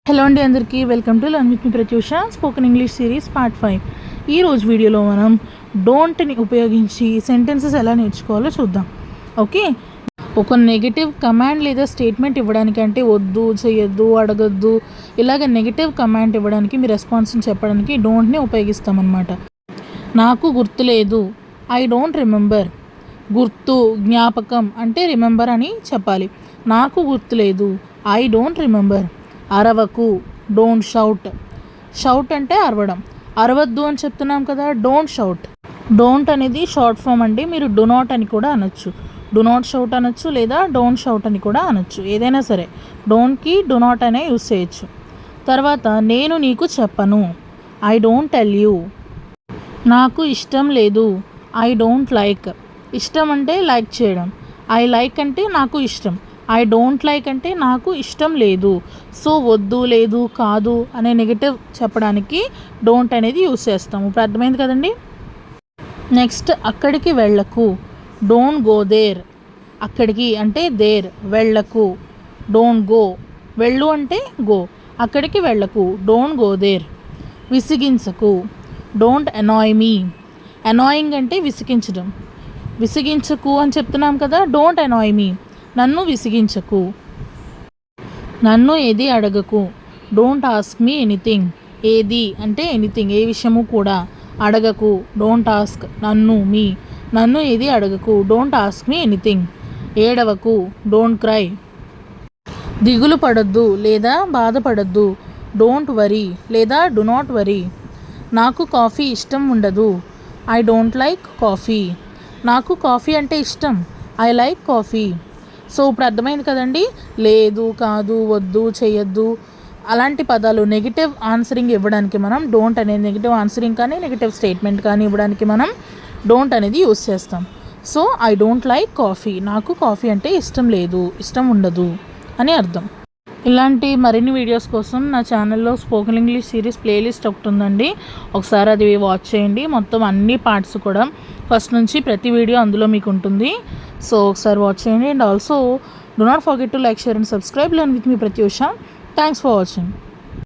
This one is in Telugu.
హలో అండి, అందరికీ welcome to learn with me Pratyusha spoken English series part 5. ఈరోజు వీడియోలో మనం డోంట్ని ఉపయోగించి సెంటెన్సెస్ ఎలా నేర్చుకోవాలో చూద్దాం. ఓకే, ఒక నెగిటివ్ కమాండ్ లేదా స్టేట్మెంట్ ఇవ్వడానికి, అంటే వద్దు, చేయొద్దు, అడగద్దు, ఇలాగ నెగిటివ్ కమాండ్ ఇవ్వడానికి, మీ రెస్పాన్స్ని చెప్పడానికి డోంట్ని ఉపయోగిస్తామన్నమాట. నాకు గుర్తులేదు, ఐ డోంట్ రిమెంబర్. గుర్తు, జ్ఞాపకం అంటే రిమెంబర్ అని చెప్పాలి. నాకు గుర్తులేదు, ఐ డోంట్ రిమెంబర్. అరవకు, డోంట్ షౌట్. షౌట్ అంటే అరవడం, అరవద్దు అని చెప్తున్నాం కదా, డోంట్ షౌట్. డోంట్ అనేది షార్ట్ ఫామ్ అండి. మీరు డు నాట్ అని కూడా అనొచ్చు, డు నాట్ షౌట్ అనొచ్చు, లేదా డోంట్ షౌట్ అని కూడా అనొచ్చు. ఏదైనా సరే డోంట్కి డు నాట్ అనే యూస్ చేయొచ్చు. తర్వాత నేను నీకు చెప్పను, ఐ డోంట్ టెల్ యూ. నాకు ఇష్టం లేదు, ఐ డోంట్ లైక్. ఇష్టం అంటే లైక్ చేయడం, ఐ లైక్ అంటే నాకు ఇష్టం, ఐ డోంట్ లైక్ అంటే నాకు ఇష్టం లేదు. సో వద్దు, లేదు, కాదు అనే నెగిటివ్ చెప్పడానికి డోంట్ అనేది యూస్ చేస్తాము. ఇప్పుడు అర్థమైంది కదండి. నెక్స్ట్, అక్కడికి వెళ్ళకు, డోంట్ గో దేర్. అక్కడికి అంటే దేర్, వెళ్ళకు, డోంట్ గో. వెళ్ళు అంటే గో, అక్కడికి వెళ్ళకు, డోంట్ గో దేర్. విసిగించకు, డోంట్ అనాయ్ మీ. అనాయింగ్ అంటే విసిగించడం, విసిగించకు అని చెప్తున్నాం కదా, డోంట్ అనాయ్ మీ. నన్ను విసిగించకు. నన్ను ఏది అడగకు, డోంట్ ఆస్క్ మీ ఎనీథింగ్. ఏది అంటే ఎనీథింగ్, ఏ విషయము కూడా. అడగకు, డోంట్ ఆస్క్. నన్ను, మీ. నన్ను ఏది అడగకు, డోంట్ ఆస్క్ మీ ఎనీథింగ్. ఏడవకు, డోంట్ క్రై. దిగులు పడద్దు లేదా బాధపడద్దు, డోంట్ వరీ లేదా డు నాట్ వరీ. నాకు కాఫీ ఇష్టం ఉండదు, ఐ డోంట్ లైక్ కాఫీ. నాకు కాఫీ అంటే ఇష్టం, ఐ లైక్ కాఫీ. సో ఇప్పుడు అర్థమైంది కదండి. లేదు, కాదు, వద్దు, చేయొద్దు అలాంటి పదాలు నెగిటివ్ ఆన్సరింగ్ ఇవ్వడానికి మనం డోంట్ అనేది, నెగిటివ్ ఆన్సరింగ్ కానీ నెగిటివ్ స్టేట్మెంట్ కానీ ఇవ్వడానికి మనం డోంట్ అనేది యూస్ చేస్తాం. So I don't like coffee, నాకు కాఫీ అంటే ఇష్టం లేదు, ఇష్టం ఉండదు అని అర్థం. ఇలాంటి మరిన్ని వీడియోస్ కోసం నా ఛానల్లో స్పోకెన్ ఇంగ్లీష్ సిరీస్ ప్లేలిస్ట్ ఒకటి ఉందండి, ఒకసారి అది వాచ్ చేయండి. మొత్తం అన్ని పార్ట్స్ కూడా ఫస్ట్ నుంచి ప్రతి వీడియో అందులో మీకు ఉంటుంది. సో ఒకసారి వాచ్ చేయండి. And also do not forget to like, share and subscribe. Learn with me Pratyusha. Thanks for watching.